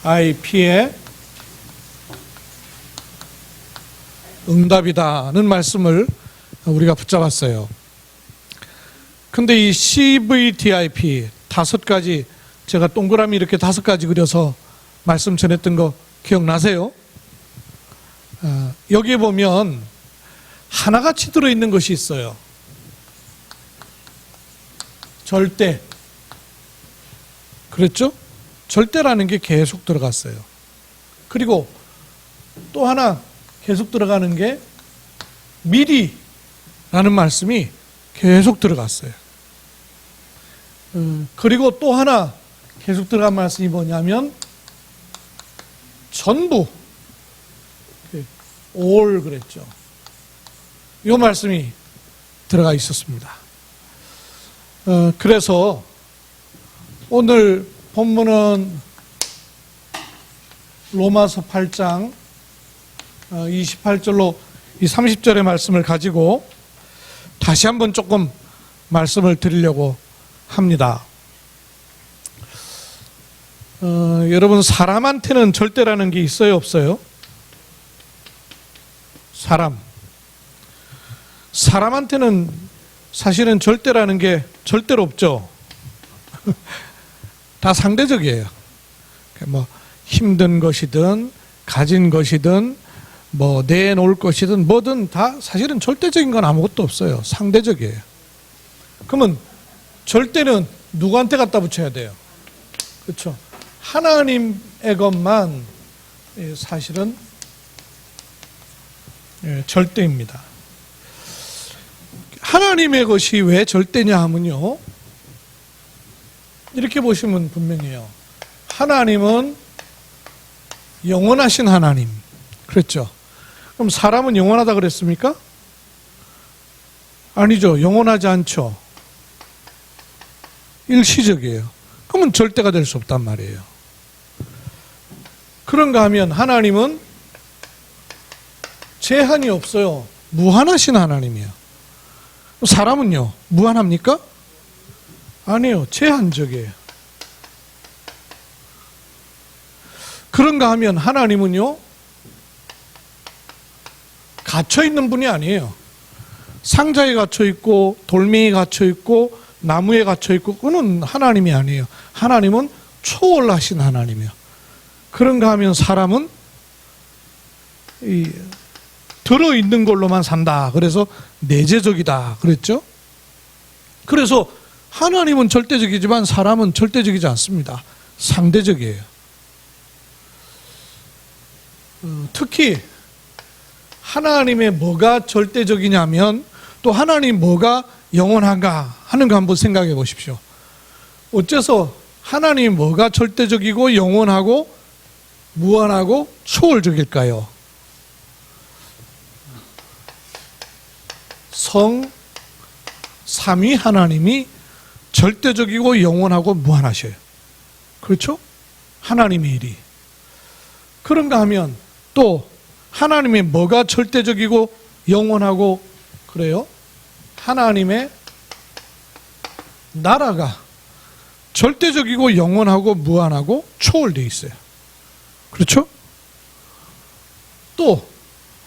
CVDIP의 응답이다는 말씀을 우리가 붙잡았어요. 근데 이 CVDIP 5가지, 제가 동그라미 이렇게 5가지 그려서 말씀 전했던 거 기억나세요? 여기에 보면 하나같이 들어있는 것이 있어요. 절대. 그랬죠? 절대라는 게 계속 들어갔어요. 그리고 또 하나 계속 들어가는 게 미리라는 말씀이 계속 들어갔어요. 그리고 또 하나 계속 들어간 말씀이 뭐냐면 전부, all 그랬죠. 이 말씀이 들어가 있었습니다. 그래서 오늘 본문은 로마서 8장 28절로 이 30절의 말씀을 가지고 다시 한번 조금 말씀을 드리려고 합니다. 여러분, 사람한테는 절대라는 게 있어요, 없어요? 사람한테는 사실은 절대라는 게 절대로 없죠. 다 상대적이에요. 뭐 힘든 것이든 가진 것이든 뭐 내놓을 것이든 뭐든 다 사실은 절대적인 건 아무것도 없어요. 상대적이에요. 그러면 절대는 누구한테 갖다 붙여야 돼요? 그렇죠. 하나님의 것만 사실은 절대입니다. 하나님의 것이 왜 절대냐 하면요, 이렇게 보시면 분명해요. 하나님은 영원하신 하나님, 그랬죠. 그럼 사람은 영원하다 그랬습니까? 아니죠. 영원하지 않죠. 일시적이에요. 그러면 절대가 될 수 없단 말이에요. 그런가 하면 하나님은 제한이 없어요. 무한하신 하나님이에요. 사람은요, 무한합니까? 아니에요. 제한적이에요. 그런가 하면 하나님은요, 갇혀있는 분이 아니에요. 상자에 갇혀있고 돌멩이에 갇혀있고 나무에 갇혀있고 그건 하나님이 아니에요. 하나님은 초월하신 하나님이에요. 그런가 하면 사람은 들어있는 걸로만 산다. 그래서 내재적이다 그랬죠. 그래서 하나님은 절대적이지만 사람은 절대적이지 않습니다. 상대적이에요. 특히 하나님의 뭐가 절대적이냐면 또 하나님 뭐가 영원한가 하는 거 한번 생각해 보십시오. 어째서 하나님 뭐가 절대적이고 영원하고 무한하고 초월적일까요? 성 삼위 하나님이 절대적이고 영원하고 무한하셔요. 그렇죠? 하나님의 일이. 그런가 하면 또 하나님의 뭐가 절대적이고 영원하고 그래요? 하나님의 나라가 절대적이고 영원하고 무한하고 초월되어 있어요. 그렇죠? 또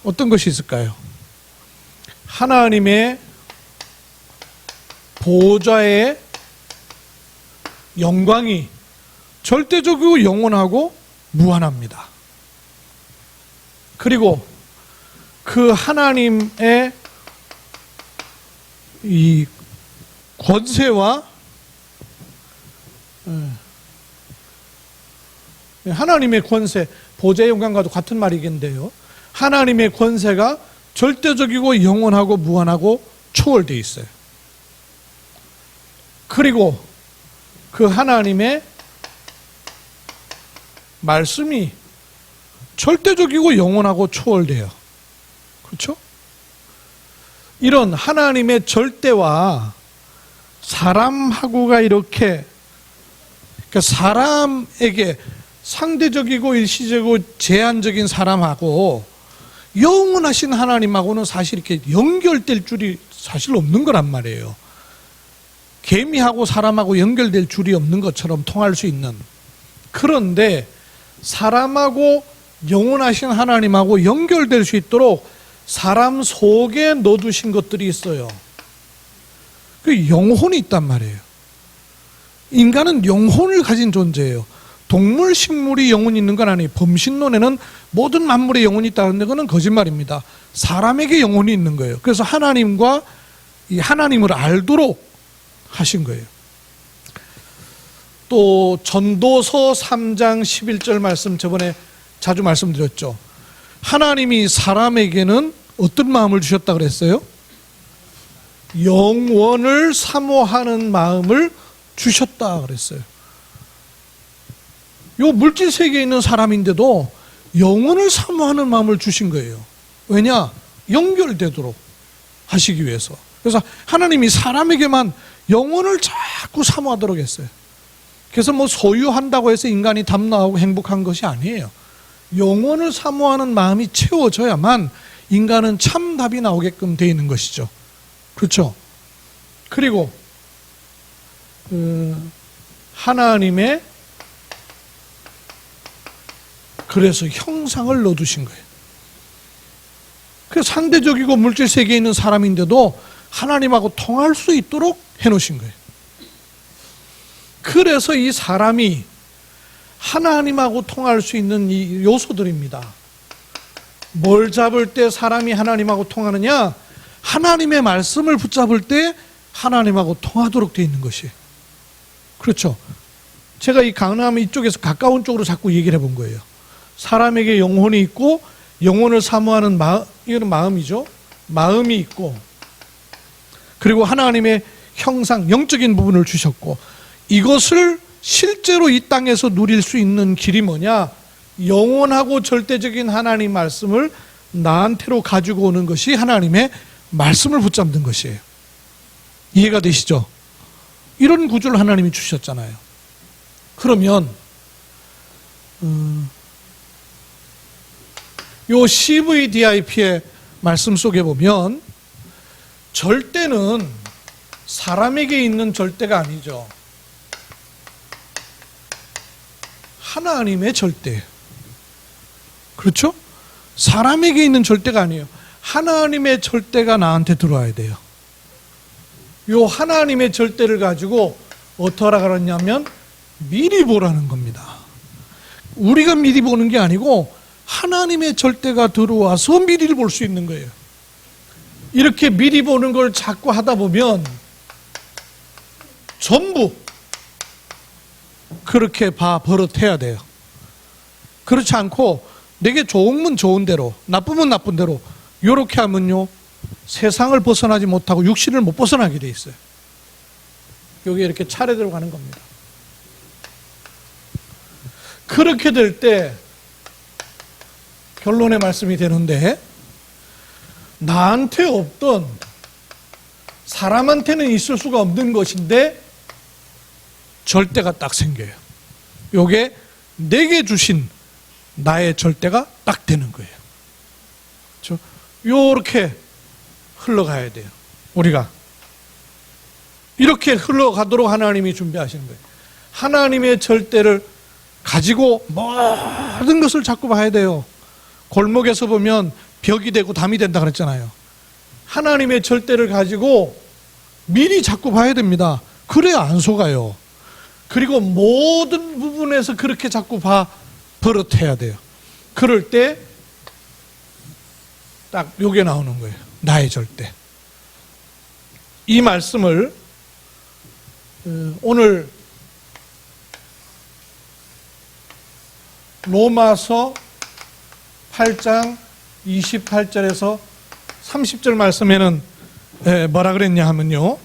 어떤 것이 있을까요? 하나님의 보좌의 영광이 절대적이고 영원하고 무한합니다. 그리고 그 하나님의 이 권세와 하나님의 권세, 보좌의 영광과도 같은 말이겠는데요. 하나님의 권세가 절대적이고 영원하고 무한하고 초월되어 있어요. 그리고 그 하나님의 말씀이 절대적이고 영원하고 초월돼요. 그렇죠? 이런 하나님의 절대와 사람하고가 이렇게, 그러니까 사람에게 상대적이고 일시적이고 제한적인 사람하고 영원하신 하나님하고는 사실 이렇게 연결될 줄이 사실 없는 거란 말이에요. 개미하고 사람하고 연결될 줄이 없는 것처럼 통할 수 있는, 그런데 사람하고 영원하신 하나님하고 연결될 수 있도록 사람 속에 넣어두신 것들이 있어요. 그 영혼이 있단 말이에요. 인간은 영혼을 가진 존재예요. 동물, 식물이 영혼이 있는 건 아니에요. 범신론에는 모든 만물에 영혼이 있다는데 그건 거짓말입니다. 사람에게 영혼이 있는 거예요. 그래서 하나님과 이 하나님을 알도록 하신 거예요. 또 전도서 3장 11절 말씀 저번에 자주 말씀드렸죠. 하나님이 사람에게는 어떤 마음을 주셨다 그랬어요? 영원을 사모하는 마음을 주셨다 그랬어요. 요 물질 세계에 있는 사람인데도 영원을 사모하는 마음을 주신 거예요. 왜냐? 연결되도록 하시기 위해서. 그래서 하나님이 사람에게만 영원을 자꾸 사모하도록 했어요. 그래서 뭐 소유한다고 해서 인간이 담나하고 행복한 것이 아니에요. 영원을 사모하는 마음이 채워져야만 인간은 참 답이 나오게끔 되어 있는 것이죠. 그렇죠? 그리고 하나님의 그래서 형상을 넣어두신 거예요. 그래서 상대적이고 물질 세계에 있는 사람인데도 하나님하고 통할 수 있도록 해놓으신 거예요. 그래서 이 사람이 하나님하고 통할 수 있는 이 요소들입니다. 뭘 잡을 때 사람이 하나님하고 통하느냐? 하나님의 말씀을 붙잡을 때 하나님하고 통하도록 되어 있는 것이에요. 그렇죠? 제가 이 강남 이쪽에서 가까운 쪽으로 자꾸 얘기를 해본 거예요. 사람에게 영혼이 있고 영혼을 사모하는 이건 마음이죠. 마음이 있고 그리고 하나님의 형상, 영적인 부분을 주셨고 이것을 실제로 이 땅에서 누릴 수 있는 길이 뭐냐? 영원하고 절대적인 하나님 말씀을 나한테로 가지고 오는 것이 하나님의 말씀을 붙잡는 것이에요. 이해가 되시죠? 이런 구조를 하나님이 주셨잖아요. 그러면 요 CVDIP의 말씀 속에 보면 절대는 사람에게 있는 절대가 아니죠. 하나님의 절대. 그렇죠? 사람에게 있는 절대가 아니에요. 하나님의 절대가 나한테 들어와야 돼요. 요 하나님의 절대를 가지고 어떻게 하라 그러냐면 미리 보라는 겁니다. 우리가 미리 보는 게 아니고 하나님의 절대가 들어와서 미리를 볼 수 있는 거예요. 이렇게 미리 보는 걸 자꾸 하다 보면 전부 그렇게 버릇해야 돼요. 그렇지 않고 내게 좋으면 좋은 대로, 나쁘면 나쁜 대로 이렇게 하면요 세상을 벗어나지 못하고 육신을 못 벗어나게 돼 있어요. 여기 이렇게 차례대로 가는 겁니다. 그렇게 될 때 결론의 말씀이 되는데 나한테 없던 사람한테는 있을 수가 없는 것인데 절대가 딱 생겨요. 요게 내게 주신 나의 절대가 딱 되는 거예요. 그렇죠? 요렇게 흘러가야 돼요. 우리가 이렇게 흘러가도록 하나님이 준비하시는 거예요. 하나님의 절대를 가지고 모든 것을 자꾸 봐야 돼요. 골목에서 보면 벽이 되고 담이 된다 그랬잖아요. 하나님의 절대를 가지고 미리 자꾸 봐야 됩니다. 그래야 안 속아요. 그리고 모든 부분에서 그렇게 자꾸 버릇해야 돼요. 그럴 때 딱 요게 나오는 거예요. 나의 절대. 이 말씀을 오늘 로마서 8장 28절에서 30절 말씀에는 뭐라 그랬냐 하면요.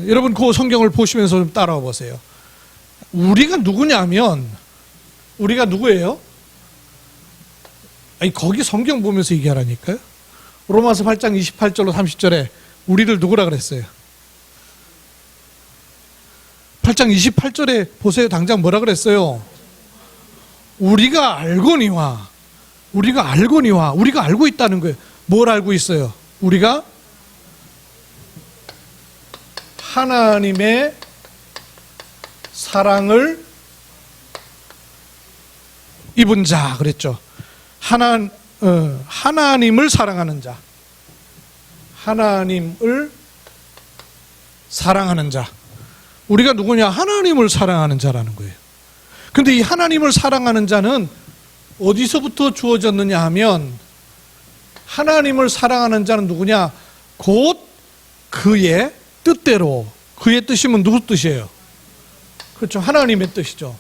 여러분 그 성경을 보시면서 좀 따라와 보세요. 우리가 누구냐면 우리가 누구예요? 아니 거기 성경 보면서 얘기하라니까요. 로마서 8장 28절로 30절에 우리를 누구라 그랬어요? 8장 28절에 보세요. 당장 뭐라 그랬어요? 우리가 알거니와 우리가 알고 있다는 거예요. 뭘 알고 있어요? 우리가 하나님의 사랑을 입은 자 그랬죠. 하나님을 사랑하는 자. 하나님을 사랑하는 자. 우리가 누구냐? 하나님을 사랑하는 자라는 거예요. 근데 이 하나님을 사랑하는 자는 어디서부터 주어졌느냐 하면, 하나님을 사랑하는 자는 누구냐? 곧 그의 뜻대로. 그의 뜻이면 누구 뜻이에요? 그렇죠. 하나님의 뜻이죠.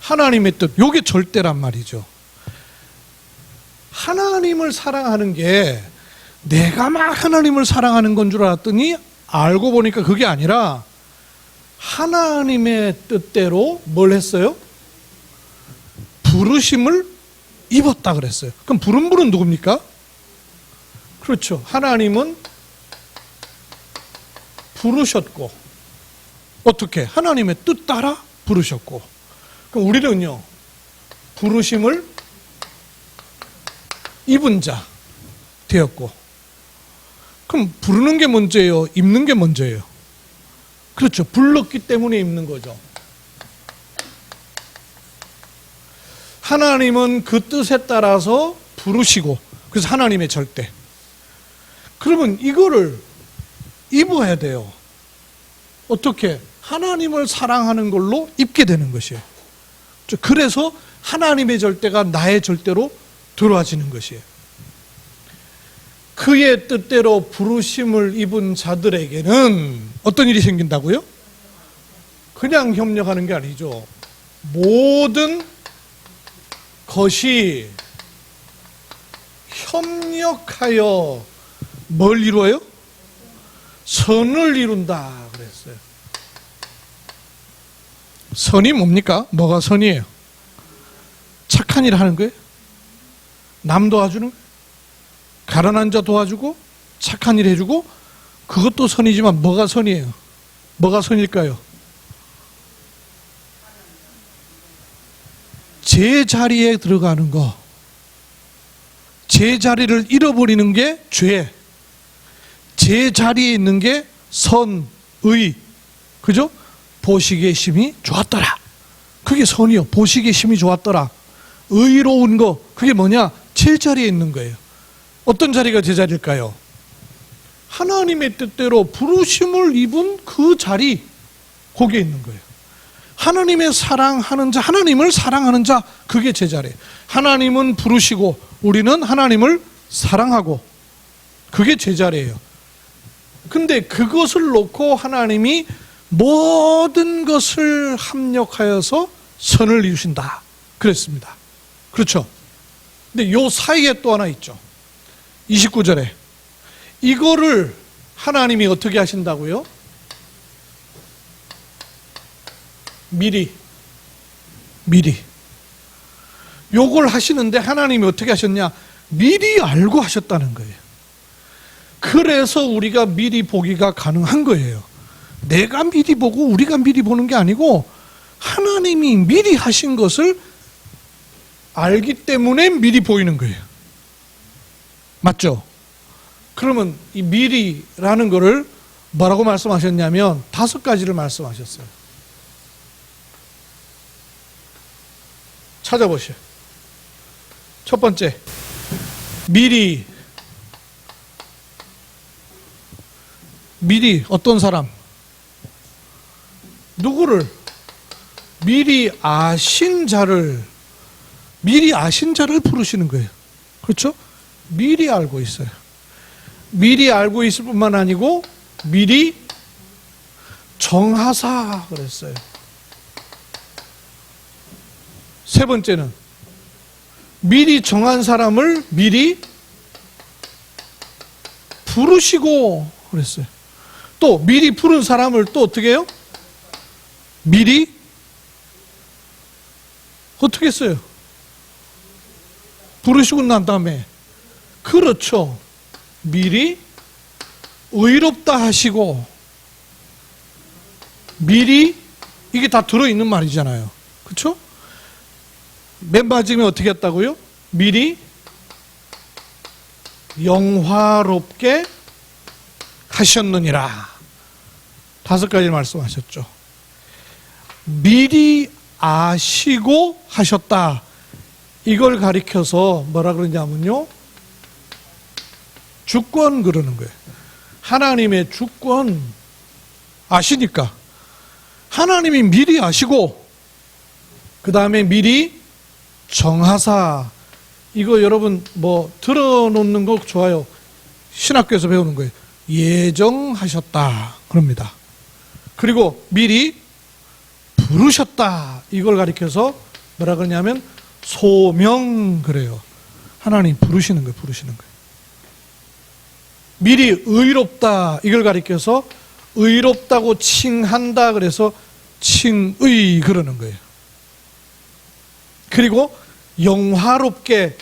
하나님의 뜻. 요게 절대란 말이죠. 하나님을 사랑하는 게 내가 막 하나님을 사랑하는 건 줄 알았더니 알고 보니까 그게 아니라 하나님의 뜻대로 뭘 했어요? 부르심을 입었다 그랬어요. 그럼 부른 분은 누굽니까? 그렇죠. 하나님은 부르셨고, 어떻게? 하나님의 뜻 따라 부르셨고. 그럼 우리는요, 부르심을 입은 자 되었고. 그럼 부르는 게 먼저예요? 입는 게 먼저예요? 그렇죠. 불렀기 때문에 입는 거죠. 하나님은 그 뜻에 따라서 부르시고, 그래서 하나님의 절대. 그러면 이거를 입어야 돼요. 어떻게? 하나님을 사랑하는 걸로 입게 되는 것이에요. 그래서 하나님의 절대가 나의 절대로 들어와지는 것이에요. 그의 뜻대로 부르심을 입은 자들에게는 어떤 일이 생긴다고요? 그냥 협력하는 게 아니죠. 모든 것이 협력하여 뭘 이루어요? 선을 이룬다 그랬어요. 선이 뭡니까? 뭐가 선이에요? 착한 일 하는 거예요? 남 도와주는 거예요? 가난한 자 도와주고 착한 일 해주고, 그것도 선이지만 뭐가 선이에요? 뭐가 선일까요? 제 자리에 들어가는 거. 제 자리를 잃어버리는 게 죄. 제 자리에 있는 게 선의. 그죠? 보시기에 심히 좋았더라. 그게 선이요. 보시기에 심히 좋았더라. 의로운 거. 그게 뭐냐? 제 자리에 있는 거예요. 어떤 자리가 제 자리일까요? 하나님의 뜻대로 부르심을 입은 그 자리, 거기에 있는 거예요. 하나님의 사랑하는 자, 하나님을 사랑하는 자, 그게 제 자리예요. 하나님은 부르시고 우리는 하나님을 사랑하고, 그게 제 자리예요. 근데 그것을 놓고 하나님이 모든 것을 합력하여서 선을 이루신다 그랬습니다. 그렇죠? 근데 요 사이에 또 하나 있죠. 29절에 이거를 하나님이 어떻게 하신다고요? 미리 요걸 하시는데 하나님이 어떻게 하셨냐? 미리 알고 하셨다는 거예요. 그래서 우리가 미리 보기가 가능한 거예요. 내가 미리 보고 우리가 미리 보는 게 아니고 하나님이 미리 하신 것을 알기 때문에 미리 보이는 거예요. 맞죠? 그러면 이 미리라는 거를 뭐라고 말씀하셨냐면 5가지를 말씀하셨어요. 찾아보시오. 첫 번째, 미리 어떤 사람? 누구를? 미리 아신 자를 부르시는 거예요. 그렇죠? 미리 알고 있어요. 미리 알고 있을 뿐만 아니고 미리 정하사 그랬어요. 세 번째는 미리 정한 사람을 미리 부르시고 그랬어요. 또 미리 부른 사람을 또 어떻게 해요? 미리 어떻게 했어요? 부르시고 난 다음에, 그렇죠, 미리 의롭다 하시고, 미리, 이게 다 들어있는 말이잖아요. 그렇죠? 맨 마지막에 어떻게 했다고요? 미리 영화롭게 하셨느니라. 5가지 말씀하셨죠. 미리 아시고 하셨다. 이걸 가리켜서 뭐라 그러냐면요, 주권 그러는 거예요. 하나님의 주권 아시니까 하나님이 미리 아시고 그 다음에 미리 정하사. 이거 여러분 뭐 들어놓는 거 좋아요. 신학교에서 배우는 거예요. 예정하셨다 그럽니다. 그리고 미리 부르셨다. 이걸 가리켜서 뭐라 그러냐면 소명 그래요. 하나님 부르시는 거예요. 부르시는 거예요. 미리 의롭다. 이걸 가리켜서 의롭다고 칭한다. 그래서 칭의 그러는 거예요. 그리고 영화롭게,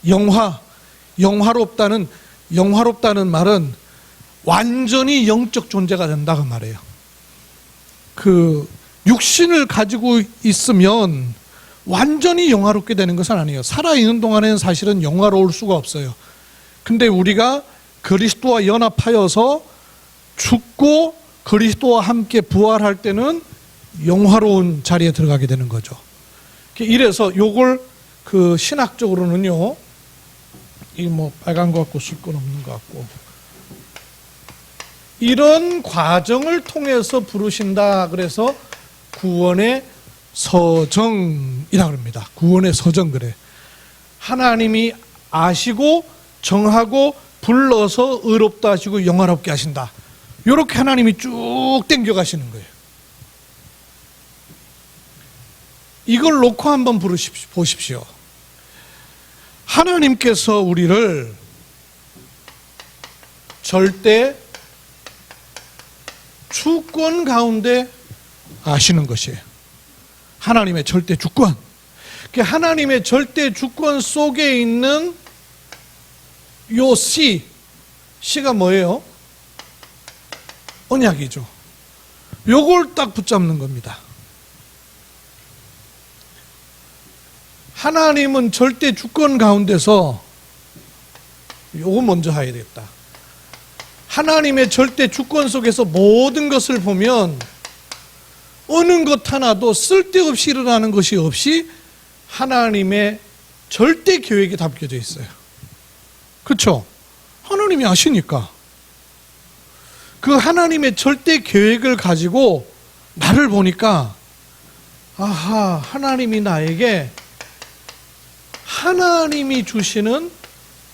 영화롭다는 말은 완전히 영적 존재가 된다고 말해요. 그 육신을 가지고 있으면 완전히 영화롭게 되는 것은 아니에요. 살아있는 동안에는 사실은 영화로울 수가 없어요. 근데 우리가 그리스도와 연합하여서 죽고 그리스도와 함께 부활할 때는 영화로운 자리에 들어가게 되는 거죠. 이래서 요걸 그 신학적으로는요, 이 뭐 빨간 거 같고 쓸 건 없는 거 같고, 이런 과정을 통해서 부르신다. 그래서 구원의 서정이라고 합니다. 구원의 서정 그래. 하나님이 아시고 정하고 불러서 의롭다 하시고 영화롭게 하신다. 이렇게 하나님이 쭉 땡겨 가시는 거예요. 이걸 놓고 한번 보십시오. 하나님께서 우리를 절대 주권 가운데 아시는 것이에요. 하나님의 절대 주권. 하나님의 절대 주권 속에 있는 요 씨가 뭐예요? 언약이죠. 요걸 딱 붙잡는 겁니다. 하나님은 절대 주권 가운데서 요거 먼저 해야 되겠다. 하나님의 절대 주권 속에서 모든 것을 보면 어느 것 하나도 쓸데없이 일어나는 것이 없이 하나님의 절대 계획이 담겨져 있어요. 그렇죠? 하나님이 아시니까. 그 하나님의 절대 계획을 가지고 나를 보니까 아하, 하나님이 나에게 하나님이 주시는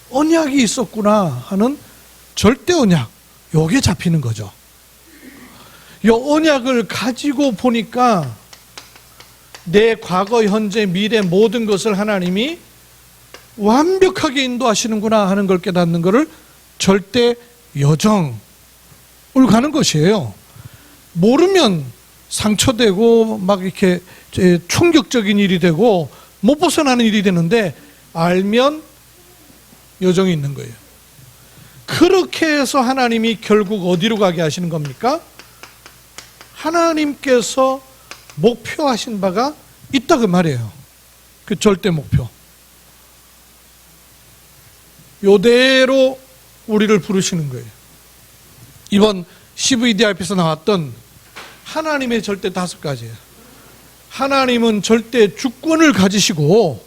언약이 있었구나 하는 절대 언약, 요게 잡히는 거죠. 요 언약을 가지고 보니까 내 과거, 현재, 미래 모든 것을 하나님이 완벽하게 인도하시는구나 하는 걸 깨닫는 것을 절대 여정을 가는 것이에요. 모르면 상처되고 막 이렇게 충격적인 일이 되고 못 벗어나는 일이 되는데 알면 여정이 있는 거예요. 그렇게 해서 하나님이 결국 어디로 가게 하시는 겁니까? 하나님께서 목표하신 바가 있다 그 말이에요. 그 절대 목표. 요대로 우리를 부르시는 거예요. 이번 CVDRP에서 나왔던 하나님의 절대 5가지예요. 하나님은 절대 주권을 가지시고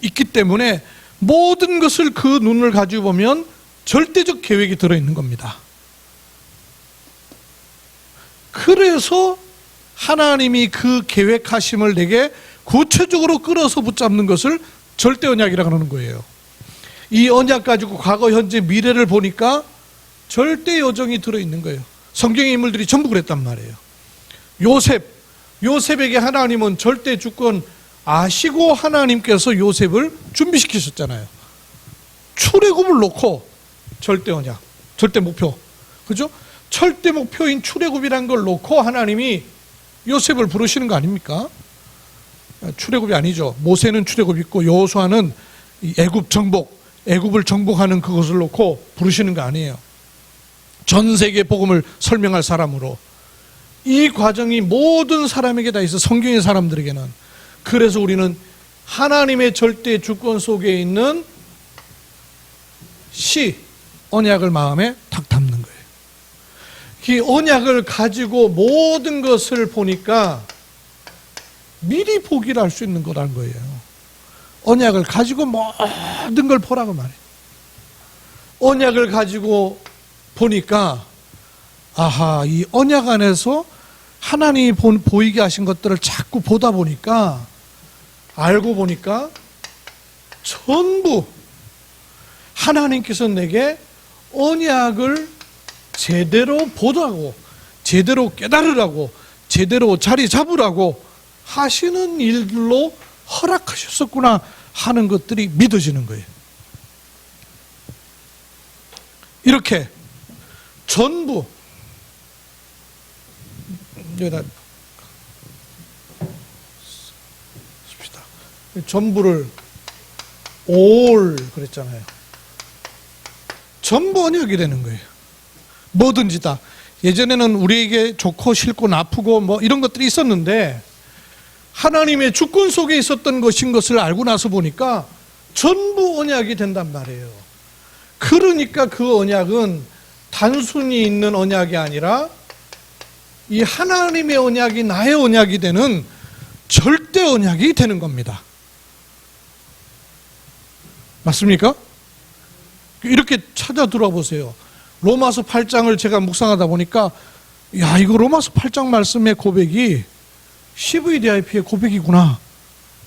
있기 때문에 모든 것을 그 눈을 가지고 보면 절대적 계획이 들어있는 겁니다. 그래서 하나님이 그 계획하심을 내게 구체적으로 끌어서 붙잡는 것을 절대 언약이라고 하는 거예요. 이 언약 가지고 과거, 현재, 미래를 보니까 절대 여정이 들어있는 거예요. 성경의 인물들이 전부 그랬단 말이에요. 요셉에게 하나님은 절대 주권 아시고 하나님께서 요셉을 준비시키셨잖아요. 출애굽을 놓고 절대 언약, 절대 목표, 그죠? 절대 목표인 출애굽이란 걸 놓고 하나님이 요셉을 부르시는 거 아닙니까? 출애굽이 아니죠. 모세는 출애굽 있고 여호수아는 애굽 정복, 애굽을 정복하는 그것을 놓고 부르시는 거 아니에요. 전 세계 복음을 설명할 사람으로. 이 과정이 모든 사람에게 다 있어. 성경의 사람들에게는. 그래서 우리는 하나님의 절대 주권 속에 있는 언약을 마음에 탁 담는 거예요. 이 언약을 가지고 모든 것을 보니까 미리 포기를 할 수 있는 거라는 거예요. 언약을 가지고 모든 걸 보라고 말해요. 언약을 가지고 보니까 아하, 이 언약 안에서 하나님이 보이게 하신 것들을 자꾸 보다 보니까, 알고 보니까 전부 하나님께서 내게 언약을 제대로 보라고, 제대로 깨달으라고, 제대로 자리 잡으라고 하시는 일들로 허락하셨었구나 하는 것들이 믿어지는 거예요. 이렇게 전부 여기다 씁시다. 전부를 올 그랬잖아요. 전부 언약이 되는 거예요. 뭐든지 다. 예전에는 우리에게 좋고 싫고 나쁘고 뭐 이런 것들이 있었는데, 하나님의 주권 속에 있었던 것인 것을 알고 나서 보니까 전부 언약이 된단 말이에요. 그러니까 그 언약은 단순히 있는 언약이 아니라 이 하나님의 언약이 나의 언약이 되는 절대 언약이 되는 겁니다. 맞습니까? 이렇게 찾아 들어보세요. 로마서 8장을 제가 묵상하다 보니까, 야, 이거 로마서 8장 말씀의 고백이 CVDIP의 고백이구나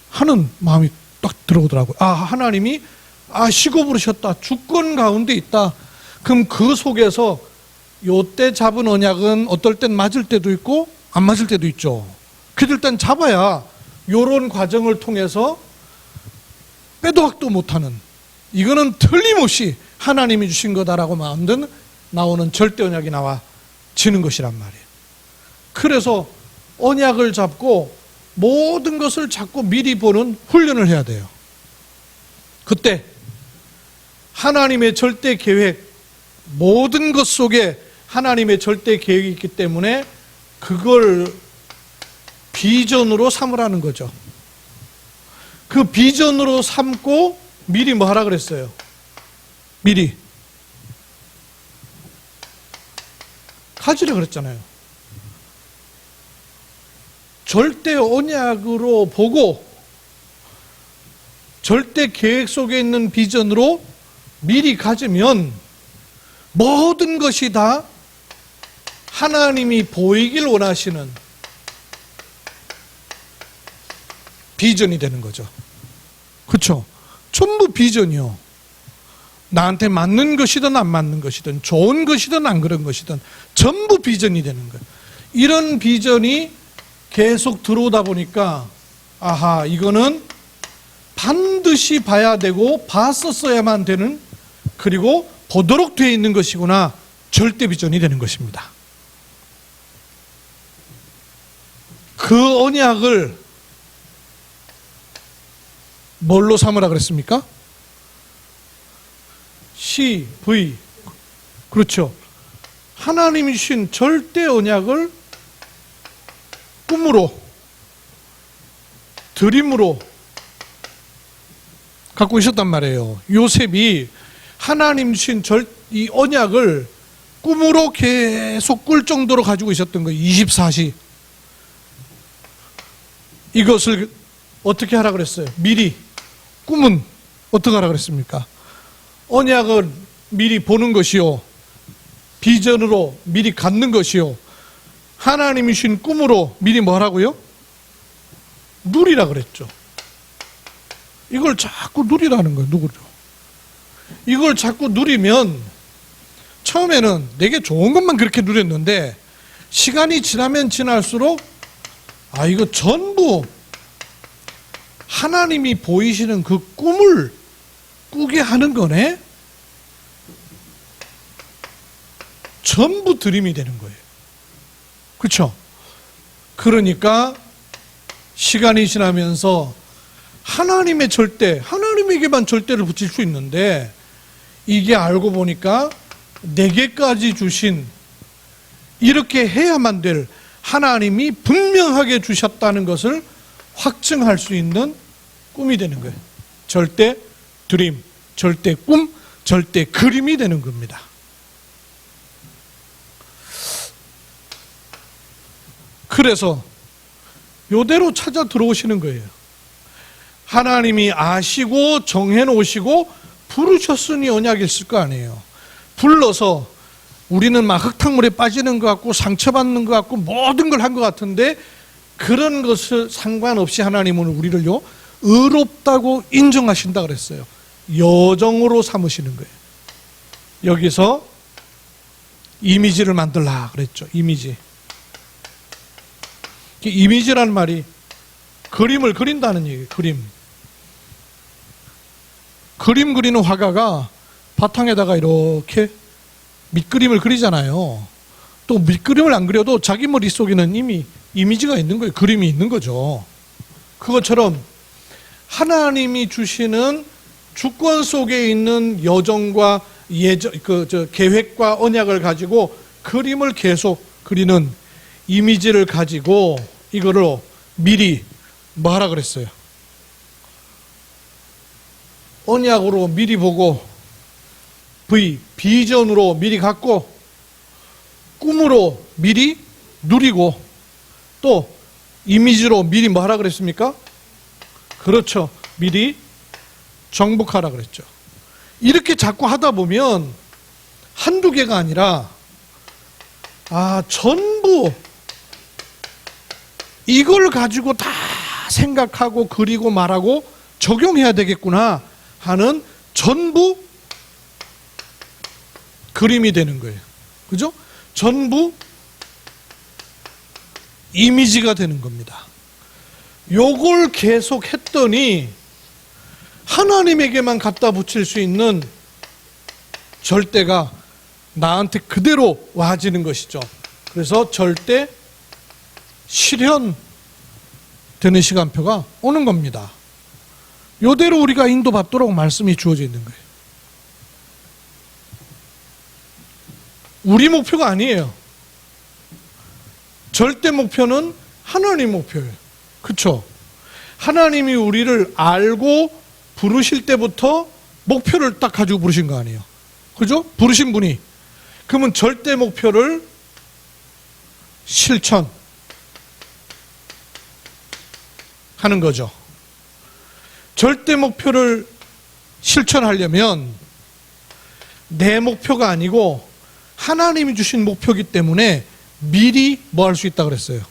하는 마음이 딱 들어오더라고요. 아, 하나님이 시고 부르셨다. 주권 가운데 있다. 그럼 그 속에서 요때 잡은 언약은 어떨 땐 맞을 때도 있고 안 맞을 때도 있죠. 그래도 일단 잡아야 요런 과정을 통해서 빼도 박도 못하는, 이거는 틀림없이 하나님이 주신 거다라고 만든 나오는 절대 언약이 나와지는 것이란 말이에요. 그래서 언약을 잡고 모든 것을 자꾸 미리 보는 훈련을 해야 돼요. 그때 하나님의 절대 계획, 모든 것 속에 하나님의 절대 계획이 있기 때문에 그걸 비전으로 삼으라는 거죠. 그 비전으로 삼고 미리 뭐 하라 그랬어요? 미리 가지라 그랬잖아요. 절대 언약으로 보고 절대 계획 속에 있는 비전으로 미리 가지면 모든 것이 다 하나님이 보이길 원하시는 비전이 되는 거죠. 그렇죠? 전부 비전이요. 나한테 맞는 것이든 안 맞는 것이든 좋은 것이든 안 그런 것이든 전부 비전이 되는 거예요. 이런 비전이 계속 들어오다 보니까 아하, 이거는 반드시 봐야 되고 봤었어야만 되는, 그리고 보도록 되어 있는 것이구나, 절대 비전이 되는 것입니다. 그 언약을 뭘로 삼으라 그랬습니까? CV, 그렇죠. 하나님이 주신 절대 언약을 꿈으로, 드림으로 갖고 있었단 말이에요. 요셉이 하나님 주신 이 언약을 꿈으로 계속 꿀 정도로 가지고 있었던 거예요. 24시. 이것을 어떻게 하라 그랬어요? 미리. 꿈은 어떻게 하라 그랬습니까? 언약을 미리 보는 것이요, 비전으로 미리 갖는 것이요, 하나님이 주신 꿈으로 미리 뭐 하라고요? 누리라 그랬죠. 이걸 자꾸 누리라는 거예요. 누구죠? 이걸 자꾸 누리면, 처음에는 내게 좋은 것만 그렇게 누렸는데 시간이 지나면 지날수록 이거 전부 하나님이 보이시는 그 꿈을 꾸게 하는 거네? 전부 드림이 되는 거예요. 그렇죠? 그러니까 시간이 지나면서 하나님의 절대, 하나님에게만 절대를 붙일 수 있는데, 이게 알고 보니까 내게까지 주신, 이렇게 해야만 될 하나님이 분명하게 주셨다는 것을 확증할 수 있는 꿈이 되는 거예요. 절대 드림, 절대 꿈, 절대 그림이 되는 겁니다. 그래서 요대로 찾아 들어오시는 거예요. 하나님이 아시고 정해놓으시고 부르셨으니 언약이 있을 거 아니에요. 불러서 우리는 막 흙탕물에 빠지는 것 같고 상처받는 것 같고 모든 걸 한 것 같은데, 그런 것을 상관없이 하나님은 우리를요 의롭다고 인정하신다 그랬어요. 여정으로 삼으시는 거예요. 여기서 이미지를 만들라 그랬죠. 이미지라는 말이 그림을 그린다는 얘기예요. 그림 그리는 화가가 바탕에다가 이렇게 밑그림을 그리잖아요. 또 밑그림을 안 그려도 자기 머릿속에는 이미 이미지가 있는 거예요. 그림이 있는 거죠. 그것처럼 하나님이 주시는 주권 속에 있는 여정과 계획과 언약을 가지고 그림을 계속 그리는 이미지를 가지고 이거를 미리 뭐 하라 그랬어요? 언약으로 미리 보고 비전으로 미리 갖고 꿈으로 미리 누리고 또 이미지로 미리 뭐 하라 그랬습니까? 그렇죠. 미리 정복하라 그랬죠. 이렇게 자꾸 하다 보면 한두 개가 아니라 전부 이걸 가지고 다 생각하고 그리고 말하고 적용해야 되겠구나 하는 전부 그림이 되는 거예요. 그죠? 전부 이미지가 되는 겁니다. 요걸 계속 했더니 하나님에게만 갖다 붙일 수 있는 절대가 나한테 그대로 와지는 것이죠. 그래서 절대 실현되는 시간표가 오는 겁니다. 요대로 우리가 인도받도록 말씀이 주어져 있는 거예요. 우리 목표가 아니에요. 절대 목표는 하나님 목표예요. 그렇죠? 하나님이 우리를 알고 부르실 때부터 목표를 딱 가지고 부르신 거 아니에요. 그죠? 부르신 분이. 그러면 절대 목표를 실천하는 거죠. 절대 목표를 실천하려면 내 목표가 아니고 하나님이 주신 목표이기 때문에 미리 뭐 할 수 있다 그랬어요?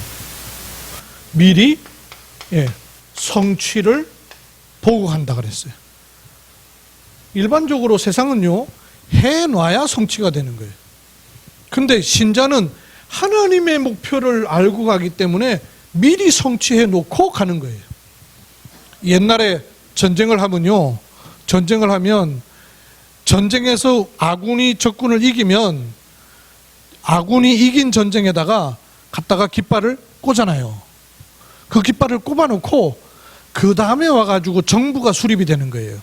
미리 성취를 보고한다 그랬어요. 일반적으로 세상은요 해놔야 성취가 되는 거예요. 근데 신자는 하나님의 목표를 알고 가기 때문에 미리 성취해 놓고 가는 거예요. 옛날에 전쟁을 하면 전쟁에서 아군이 적군을 이기면 아군이 이긴 전쟁에다가 갖다가 깃발을 꽂아놔요. 그 깃발을 꼽아놓고 그 다음에 와가지고 정부가 수립이 되는 거예요.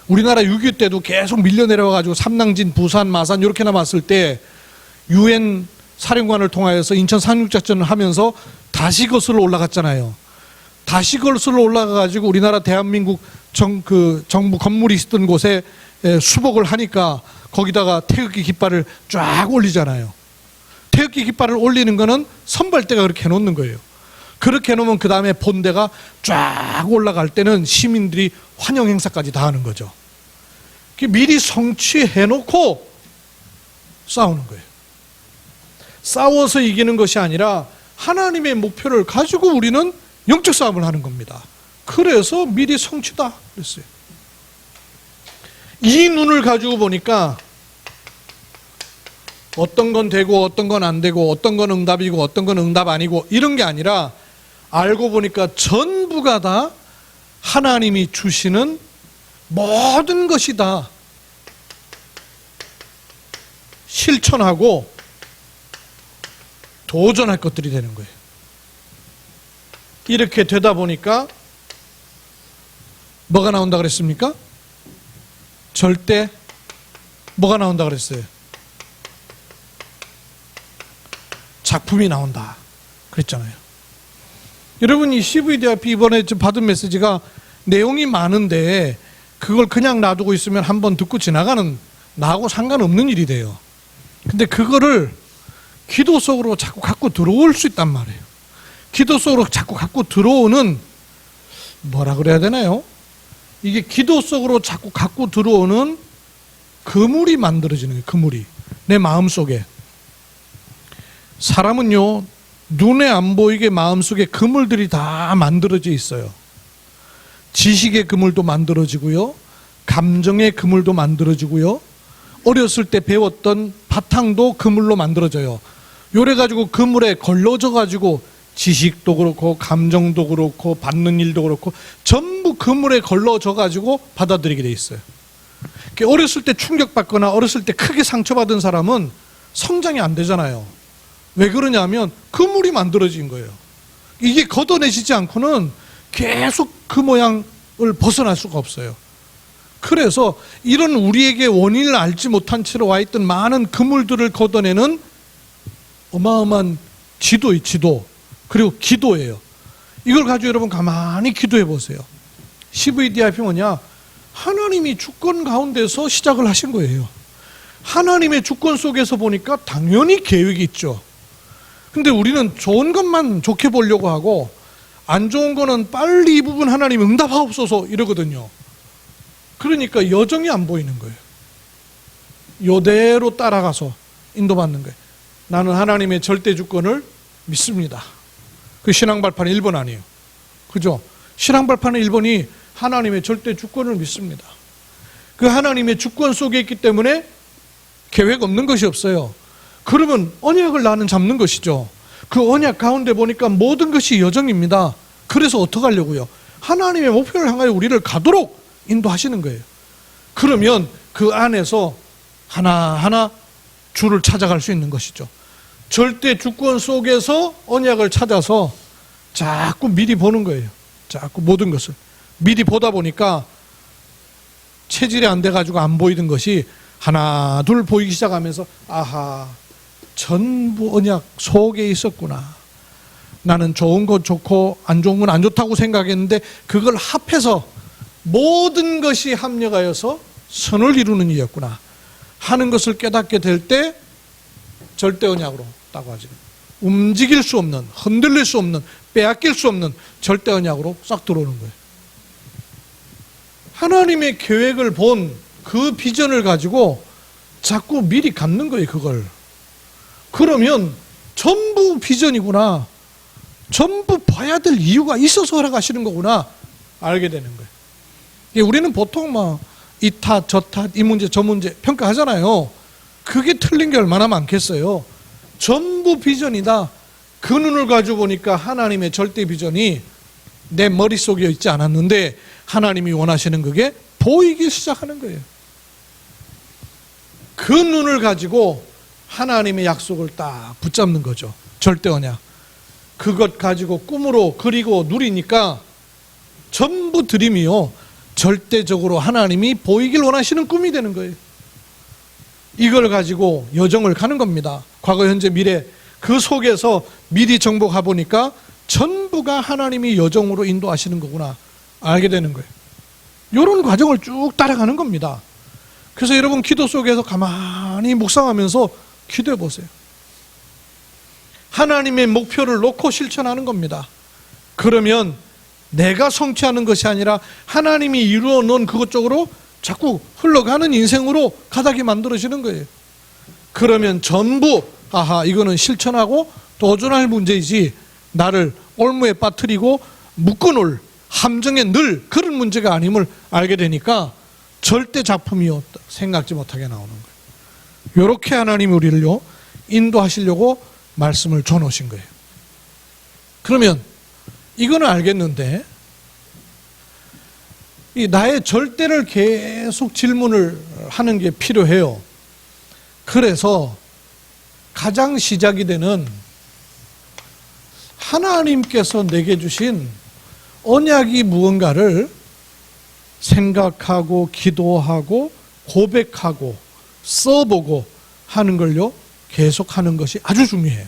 우리나라 6.25 때도 계속 밀려 내려와가지고 삼낭진, 부산, 마산 이렇게 남았을 때 UN 사령관을 통하여서 인천 상륙작전을 하면서 다시 거슬러 올라갔잖아요. 다시 거슬러 올라가가지고 우리나라 대한민국 정부 건물이 있었던 곳에 수복을 하니까 거기다가 태극기 깃발을 쫙 올리잖아요. 태극기 깃발을 올리는 거는 선발대가 그렇게 해놓는 거예요. 그렇게 해놓으면 그 다음에 본대가 쫙 올라갈 때는 시민들이 환영 행사까지 다 하는 거죠. 미리 성취해놓고 싸우는 거예요. 싸워서 이기는 것이 아니라 하나님의 목표를 가지고 우리는 영적 싸움을 하는 겁니다. 그래서 미리 성취다 그랬어요. 이 눈을 가지고 보니까 어떤 건 되고 어떤 건 안 되고 어떤 건 응답이고 어떤 건 응답 아니고 이런 게 아니라 알고 보니까 전부가 다 하나님이 주시는 모든 것이 다 실천하고 도전할 것들이 되는 거예요. 이렇게 되다 보니까 뭐가 나온다 그랬습니까? 절대 뭐가 나온다 그랬어요? 작품이 나온다 그랬잖아요. 여러분 이 CVDIP 이번에 받은 메시지가 내용이 많은데 그걸 그냥 놔두고 있으면 한번 듣고 지나가는 나하고 상관없는 일이 돼요. 근데 그거를 기도 속으로 자꾸 갖고 들어올 수 있단 말이에요. 기도 속으로 자꾸 갖고 들어오는, 뭐라 그래야 되나요? 이게 기도 속으로 자꾸 갖고 들어오는 그물이 만들어지는 거예요. 그물이 내 마음속에. 사람은요, 눈에 안 보이게 마음속에 그물들이 다 만들어져 있어요. 지식의 그물도 만들어지고요, 감정의 그물도 만들어지고요, 어렸을 때 배웠던 바탕도 그물로 만들어져요. 요래 가지고 그물에 걸러져 가지고 지식도 그렇고 감정도 그렇고 받는 일도 그렇고 전부 그물에 걸러져 가지고 받아들이게 돼 있어요. 어렸을 때 충격받거나 어렸을 때 크게 상처받은 사람은 성장이 안 되잖아요. 왜 그러냐면 그물이 만들어진 거예요. 이게 걷어내지지 않고는 계속 그 모양을 벗어날 수가 없어요. 그래서 이런 우리에게 원인을 알지 못한 채로 와 있던 많은 그물들을 걷어내는 어마어마한 지도, 그리고 기도예요. 이걸 가지고 여러분 가만히 기도해 보세요. CVDIP 뭐냐? 하나님이 주권 가운데서 시작을 하신 거예요. 하나님의 주권 속에서 보니까 당연히 계획이 있죠. 근데 우리는 좋은 것만 좋게 보려고 하고 안 좋은 거는 빨리 이 부분 하나님 응답하옵소서 이러거든요. 그러니까 여정이 안 보이는 거예요. 요대로 따라가서 인도받는 거예요. 나는 하나님의 절대 주권을 믿습니다. 그 신앙 발판의 1번 아니에요. 그죠? 신앙 발판의 1번이 하나님의 절대 주권을 믿습니다. 그 하나님의 주권 속에 있기 때문에 계획 없는 것이 없어요. 그러면 언약을 나는 잡는 것이죠. 그 언약 가운데 보니까 모든 것이 여정입니다. 그래서 어떻게 하려고요? 하나님의 목표를 향하여 우리를 가도록 인도하시는 거예요. 그러면 그 안에서 하나하나 주를 찾아갈 수 있는 것이죠. 절대 주권 속에서 언약을 찾아서 자꾸 미리 보는 거예요. 자꾸 모든 것을 미리 보다 보니까 체질이 안 돼가지고 안 보이던 것이 하나 둘 보이기 시작하면서 아하, 전부 언약 속에 있었구나. 나는 좋은 것 좋고 안 좋은 건 안 좋다고 생각했는데 그걸 합해서 모든 것이 합력하여서 선을 이루는 일이었구나 하는 것을 깨닫게 될 때 절대 언약으로 따고 하죠. 움직일 수 없는, 흔들릴 수 없는, 빼앗길 수 없는 절대 언약으로 싹 들어오는 거예요. 하나님의 계획을 본 그 비전을 가지고 자꾸 미리 갖는 거예요, 그걸. 그러면 전부 비전이구나. 전부 봐야 될 이유가 있어서 허락하시는 거구나. 알게 되는 거예요. 우리는 보통 막 이 탓, 저 탓, 이 문제, 저 문제 평가하잖아요. 그게 틀린 게 얼마나 많겠어요. 전부 비전이다. 그 눈을 가지고 보니까 하나님의 절대 비전이 내 머릿속에 있지 않았는데 하나님이 원하시는 그게 보이기 시작하는 거예요. 그 눈을 가지고 하나님의 약속을 딱 붙잡는 거죠. 절대 언약. 그것 가지고 꿈으로 그리고 누리니까 전부 드림이요, 절대적으로 하나님이 보이길 원하시는 꿈이 되는 거예요. 이걸 가지고 여정을 가는 겁니다. 과거, 현재, 미래. 그 속에서 미리 정보 가보니까 전부가 하나님이 여정으로 인도하시는 거구나 알게 되는 거예요. 이런 과정을 쭉 따라가는 겁니다. 그래서 여러분 기도 속에서 가만히 묵상하면서 기도해 보세요. 하나님의 목표를 놓고 실천하는 겁니다. 그러면 내가 성취하는 것이 아니라 하나님이 이루어 놓은 그것 쪽으로 자꾸 흘러가는 인생으로 가닥이 만들어지는 거예요. 그러면 전부 아하, 이거는 실천하고 도전할 문제이지 나를 올무에 빠뜨리고 묶어놓을 함정에 늘 그런 문제가 아님을 알게 되니까 절대 작품이었다 생각지 못하게 나오는 거예요. 이렇게 하나님이 우리를요 인도하시려고 말씀을 줘놓으신 거예요. 그러면 이거는 알겠는데 이 나의 절대를 계속 질문을 하는 게 필요해요. 그래서 가장 시작이 되는 하나님께서 내게 주신 언약이 무언가를 생각하고 기도하고 고백하고 써보고 하는 걸요 계속 하는 것이 아주 중요해요.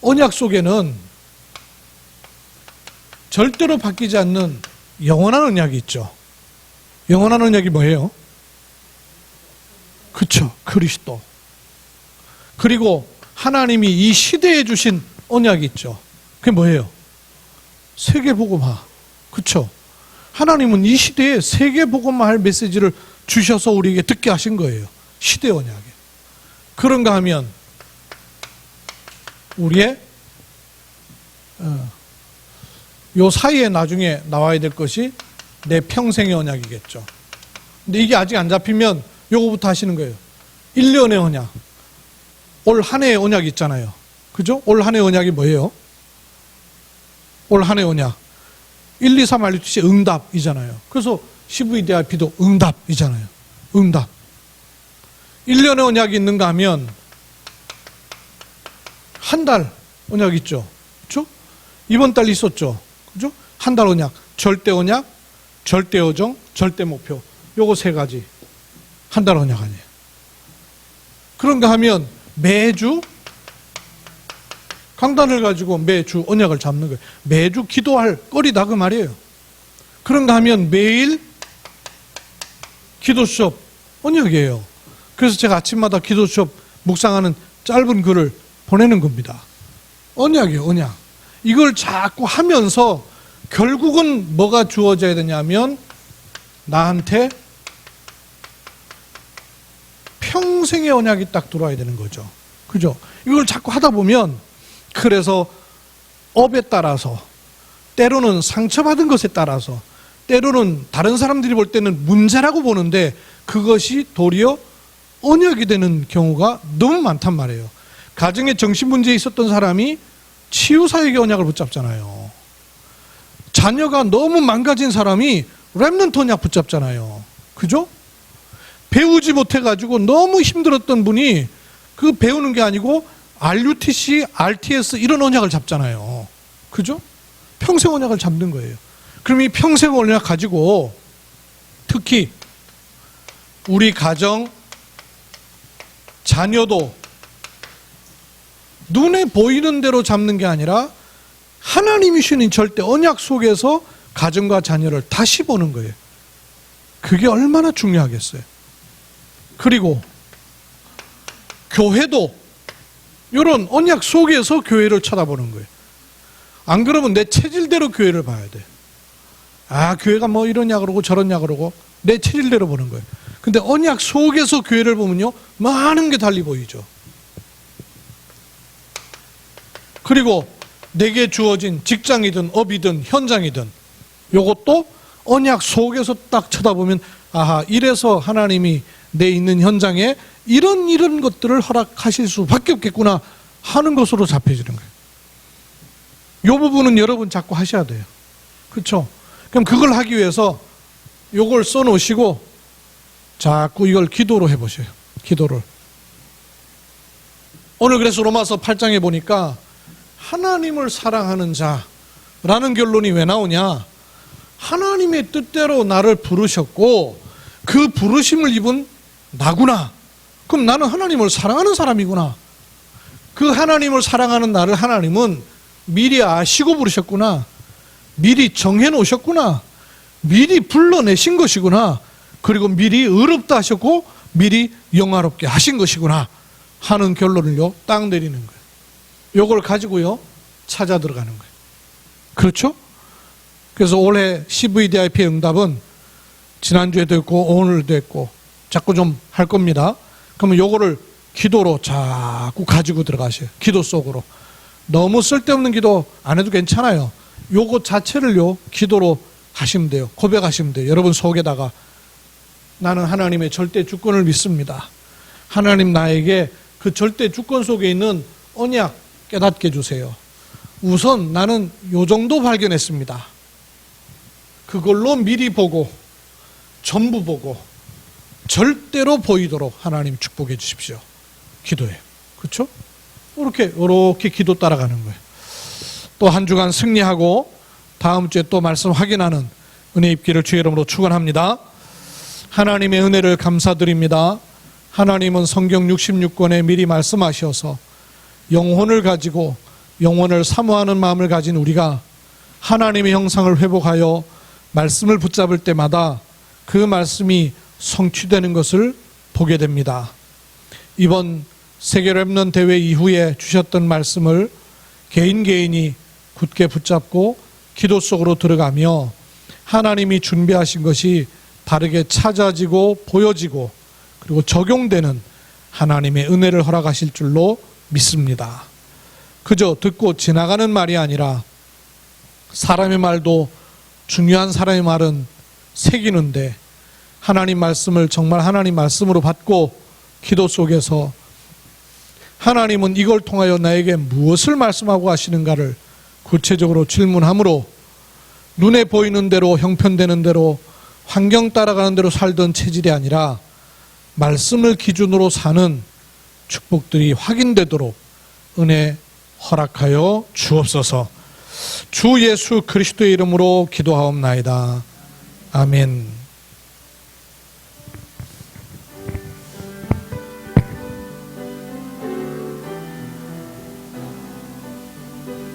언약 속에는 절대로 바뀌지 않는 영원한 언약이 있죠. 영원한 언약이 뭐예요? 그쵸, 그리스도. 그리고 하나님이 이 시대에 주신 언약이 있죠. 그게 뭐예요? 세계복음화. 그쵸? 하나님은 이 시대에 세계복음화할 메시지를 주셔서 우리에게 듣게 하신 거예요. 시대 언약에. 그런가 하면 우리의 요 사이에 나중에 나와야 될 것이 내 평생의 언약이겠죠. 근데 이게 아직 안 잡히면 요거부터 하시는 거예요. 1년의 언약. 올 한 해의 언약이 있잖아요. 그죠? 올 한 해의 언약이 뭐예요? 올 한 해의 언약. 1, 2, 3 RUTC 응답이잖아요. 그래서 CVDIP도 응답이잖아요. 응답. 1년의 언약이 있는가 하면 한 달 언약 있죠. 그렇죠? 이번 달 있었죠. 그죠? 한 달 언약, 절대 언약, 절대 여정, 절대 목표. 요거 세 가지. 한 달 언약 아니에요. 그런가 하면 매주 강단을 가지고 매주 언약을 잡는 거예요. 매주 기도할 거리다 그 말이에요. 그런가 하면 매일 기도 수업 언약이에요. 그래서 제가 아침마다 기도 수업 묵상하는 짧은 글을 보내는 겁니다. 언약이에요, 언약. 이걸 자꾸 하면서 결국은 뭐가 주어져야 되냐면 나한테 평생의 언약이 딱 들어와야 되는 거죠. 그죠? 이걸 자꾸 하다 보면 그래서 업에 따라서 때로는 상처받은 것에 따라서 때로는 다른 사람들이 볼 때는 문제라고 보는데 그것이 도리어 언약이 되는 경우가 너무 많단 말이에요. 가정에 정신문제에 있었던 사람이 치유사역의 언약을 붙잡잖아요. 자녀가 너무 망가진 사람이 렘넌트 언약 붙잡잖아요. 그죠? 배우지 못해가지고 너무 힘들었던 분이 그 배우는 게 아니고 RUTC, RTS 이런 언약을 잡잖아요. 그죠? 평생 언약을 잡는 거예요. 그럼 이 평생 언약 가지고 특히 우리 가정, 자녀도 눈에 보이는 대로 잡는 게 아니라 하나님이 주신 절대 언약 속에서 가정과 자녀를 다시 보는 거예요. 그게 얼마나 중요하겠어요. 그리고 교회도 이런 언약 속에서 교회를 쳐다보는 거예요. 안 그러면 내 체질대로 교회를 봐야 돼. 아, 교회가 뭐 이러냐 그러고 저러냐 그러고 내 체질대로 보는 거예요. 근데 언약 속에서 교회를 보면요, 많은 게 달리 보이죠. 그리고 내게 주어진 직장이든 업이든 현장이든 이것도 언약 속에서 딱 쳐다보면 아하, 이래서 하나님이 내 있는 현장에 이런 것들을 허락하실 수밖에 없겠구나 하는 것으로 잡혀지는 거예요. 이 부분은 여러분 자꾸 하셔야 돼요. 그렇죠? 그럼 그걸 하기 위해서 이걸 써놓으시고 자꾸 이걸 기도로 해보세요. 기도를. 오늘 그래서 로마서 8장에 보니까 하나님을 사랑하는 자라는 결론이 왜 나오냐? 하나님의 뜻대로 나를 부르셨고 그 부르심을 입은 나구나. 그럼 나는 하나님을 사랑하는 사람이구나. 그 하나님을 사랑하는 나를 하나님은 미리 아시고 부르셨구나. 미리 정해놓으셨구나. 미리 불러내신 것이구나. 그리고 미리 의롭다 하셨고 미리 영화롭게 하신 것이구나 하는 결론을요 딱 내리는 거예요. 요걸 가지고요 찾아 들어가는 거예요. 그렇죠? 그래서 올해 CVDIP의 응답은 지난주에도 했고 오늘도 했고 자꾸 좀 할 겁니다. 그러면 요거를 기도로 자꾸 가지고 들어가셔요. 기도 속으로. 너무 쓸데없는 기도 안 해도 괜찮아요. 요거 자체를요 기도로 하시면 돼요. 고백하시면 돼요. 여러분 속에다가 나는 하나님의 절대 주권을 믿습니다. 하나님 나에게 그 절대 주권 속에 있는 언약 깨닫게 해주세요. 우선 나는 요 정도 발견했습니다. 그걸로 미리 보고 전부 보고 절대로 보이도록 하나님 축복해 주십시오. 기도해요. 그렇죠? 이렇게 기도 따라가는 거예요. 또 한 주간 승리하고 다음 주에 또 말씀 확인하는 은혜 입기를 주의 이름으로 축원합니다. 하나님의 은혜를 감사드립니다. 하나님은 성경 66권에 미리 말씀하셔서 영혼을 가지고 영혼을 사모하는 마음을 가진 우리가 하나님의 형상을 회복하여 말씀을 붙잡을 때마다 그 말씀이 성취되는 것을 보게 됩니다. 이번 세계 렘넌트 대회 이후에 주셨던 말씀을 개인이 굳게 붙잡고 기도 속으로 들어가며 하나님이 준비하신 것이 바르게 찾아지고 보여지고 그리고 적용되는 하나님의 은혜를 허락하실 줄로 믿습니다. 그저 듣고 지나가는 말이 아니라 사람의 말도 중요한 사람의 말은 새기는데 하나님 말씀을 정말 하나님 말씀으로 받고 기도 속에서 하나님은 이걸 통하여 나에게 무엇을 말씀하고 하시는가를 구체적으로 질문함으로 눈에 보이는 대로 형편되는 대로 환경 따라가는 대로 살던 체질이 아니라 말씀을 기준으로 사는 축복들이 확인되도록 은혜 허락하여 주옵소서. 주 예수 그리스도의 이름으로 기도하옵나이다. 아멘.